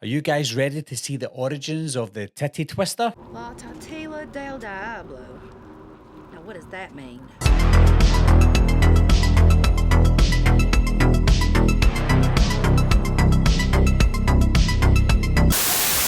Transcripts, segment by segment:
Are you guys ready to see the origins of the titty twister? La Tatela del Diablo. Now, what does that mean?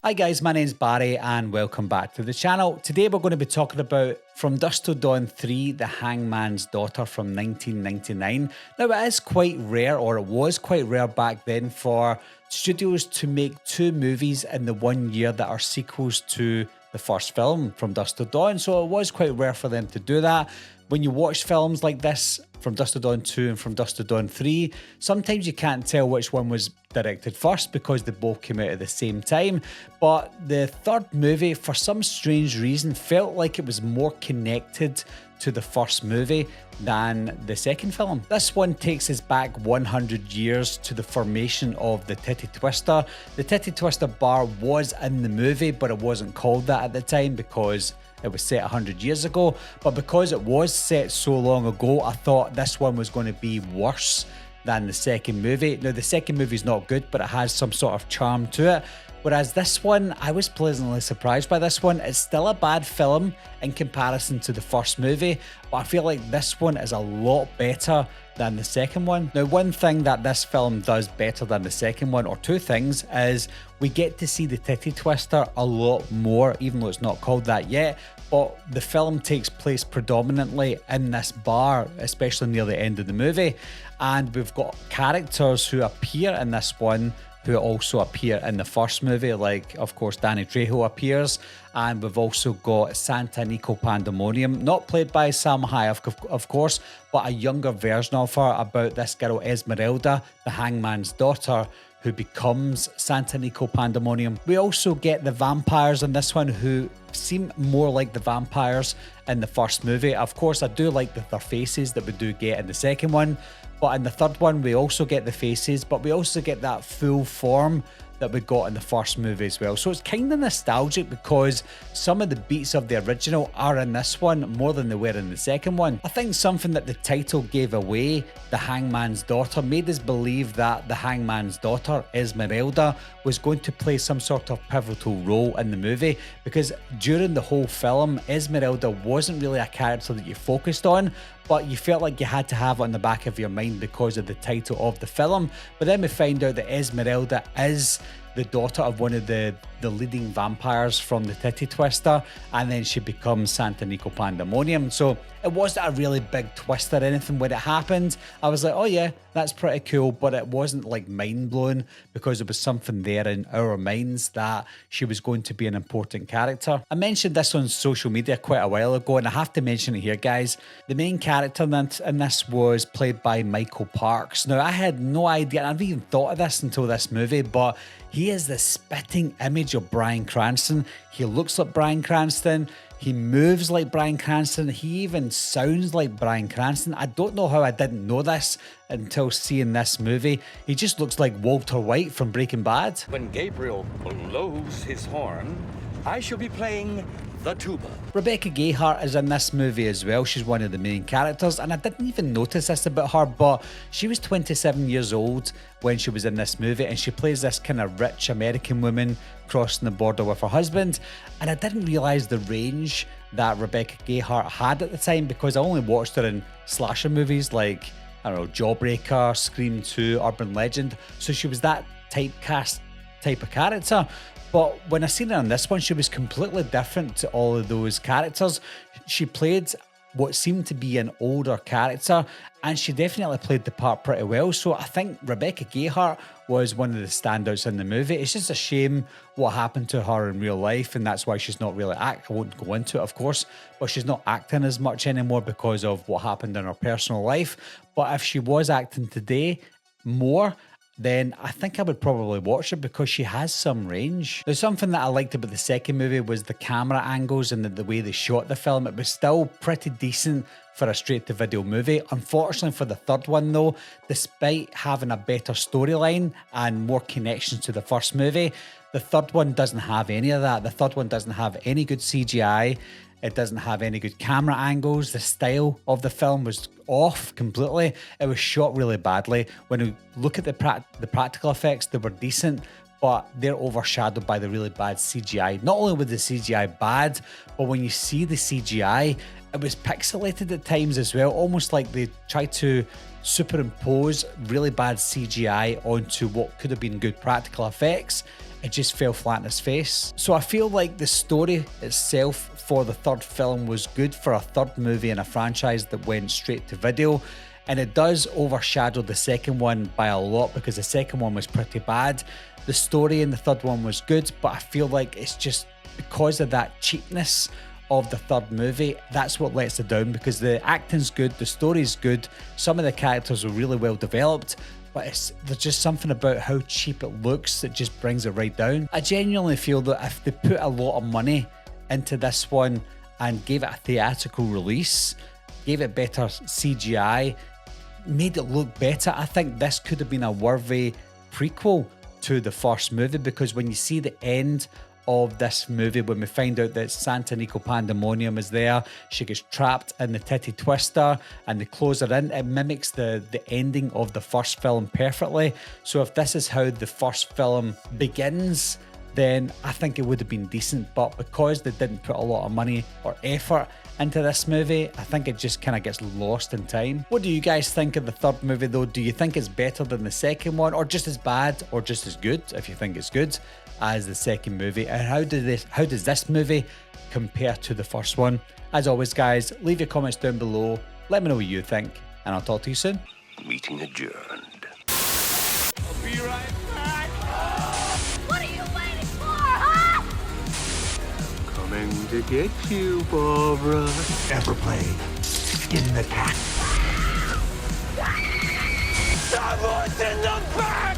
Hi guys, my name's Barry and welcome back to the channel. Today we're going to be talking about From Dusk Till Dawn 3, The Hangman's Daughter from 1999. Now it is quite rare, or it was quite rare back then, for studios to make two movies in the 1 year that are sequels to the first film, From Dusk Till Dawn, so it was quite rare for them to do that. When you watch films like this, From Dusk Till Dawn 2 and From Dusk Till Dawn 3, sometimes you can't tell which one was directed first because they both came out at the same time. But the third movie, for some strange reason, felt like it was more connected to the first movie than the second film. This one takes us back 100 years to the formation of the Titty Twister. The Titty Twister bar was in the movie, but it wasn't called that at the time because it was set 100 years ago. But because it was set so long ago, I thought this one was going to be worse than the second movie. Now, the second movie is not good, but it has some sort of charm to it. Whereas this one, I was pleasantly surprised by this one. It's still a bad film in comparison to the first movie, but I feel like this one is a lot better than the second one. Now, one thing that this film does better than the second one, or two things, is we get to see the Titty Twister a lot more, even though it's not called that yet. But the film takes place predominantly in this bar, especially near the end of the movie. And we've got characters who appear in this one who also appear in the first movie, like, of course, Danny Trejo appears. And we've also got Santa Nico Pandemonium, not played by Salma Hayek, of course, but a younger version of her, about this girl Esmeralda, the Hangman's daughter, who becomes Santa Nico Pandemonium. We also get the vampires in this one, who seem more like the vampires in the first movie. Of course, I do like their faces that we do get in the second one, but in the third one we also get the faces, but we also get that full form that we got in the first movie as well. So it's kind of nostalgic because some of the beats of the original are in this one more than they were in the second one. I think something that the title gave away, The Hangman's Daughter, made us believe that the Hangman's daughter, Esmeralda, was going to play some sort of pivotal role in the movie, because during the whole film, Esmeralda wasn't really a character that you focused on, but you felt like you had to have it on the back of your mind because of the title of the film. But then we find out that Esmeralda is the daughter of one of the leading vampires from the Titty Twister, and then she becomes Santa Nico Pandemonium. So it wasn't a really big twist or anything when it happened. I was like, oh yeah, that's pretty cool, but it wasn't like mind-blowing because there was something there in our minds that she was going to be an important character. I mentioned this on social media quite a while ago, and I have to mention it here, guys. The main character in this was played by Michael Parks. Now, I had no idea, and I've even thought of this until this movie, but he is the spitting image of Bryan Cranston. He looks like Bryan Cranston. He moves like Bryan Cranston. He even sounds like Bryan Cranston. I don't know how I didn't know this until seeing this movie. He just looks like Walter White from Breaking Bad. When Gabriel blows his horn, I shall be playing the tuba. Rebecca Gayheart is in this movie as well. She's one of the main characters, and I didn't even notice this about her, but she was 27 years old when she was in this movie, and she plays this kind of rich American woman crossing the border with her husband. And I didn't realise the range that Rebecca Gayheart had at the time, because I only watched her in slasher movies like, I don't know, Jawbreaker, Scream 2, Urban Legend. So she was that typecast type of character. But when I seen her on this one, she was completely different to all of those characters. She played what seemed to be an older character, and she definitely played the part pretty well. So I think Rebecca Gayheart was one of the standouts in the movie. It's just a shame what happened to her in real life, and that's why she's not really I won't go into it, of course, but she's not acting as much anymore because of what happened in her personal life. But if she was acting today more, then I think I would probably watch it because she has some range. There's something that I liked about the second movie was the camera angles and the way they shot the film. It was still pretty decent for a straight-to-video movie. Unfortunately for the third one though, despite having a better storyline and more connections to the first movie, the third one doesn't have any of that. The third one doesn't have any good CGI. It doesn't have any good camera angles. The style of the film was off completely. It was shot really badly. When we look at the practical effects, they were decent, but they're overshadowed by the really bad CGI. Not only was the CGI bad, but when you see the CGI, it was pixelated at times as well, almost like they tried to superimpose really bad CGI onto what could have been good practical effects. It just fell flat in its face. So I feel like the story itself for the third film was good for a third movie in a franchise that went straight to video. And it does overshadow the second one by a lot because the second one was pretty bad. The story in the third one was good, but I feel like it's just because of that cheapness of the third movie, that's what lets it down, because the acting's good, the story's good, some of the characters are really well developed, but there's just something about how cheap it looks that just brings it right down. I genuinely feel that if they put a lot of money into this one and gave it a theatrical release, gave it better CGI, made it look better, I think this could have been a worthy prequel to the first movie, because when you see the end of this movie, when we find out that Santa Nico Pandemonium is there, she gets trapped in the titty twister and they close her in, it mimics the ending of the first film perfectly. So if this is how the first film begins, then I think it would have been decent, but because they didn't put a lot of money or effort into this movie, I think it just kind of gets lost in time. What do you guys think of the third movie though? Do you think it's better than the second one, or just as bad, or just as good, if you think it's good, as the second movie? And how does this movie compare to the first one? As always, guys, leave your comments down below, let me know what you think, and I'll talk to you soon. Meeting adjourned. I'll be right back. What are you waiting for, huh? Coming to get you, Barbara. Ever played in the cat? Someone's in the back!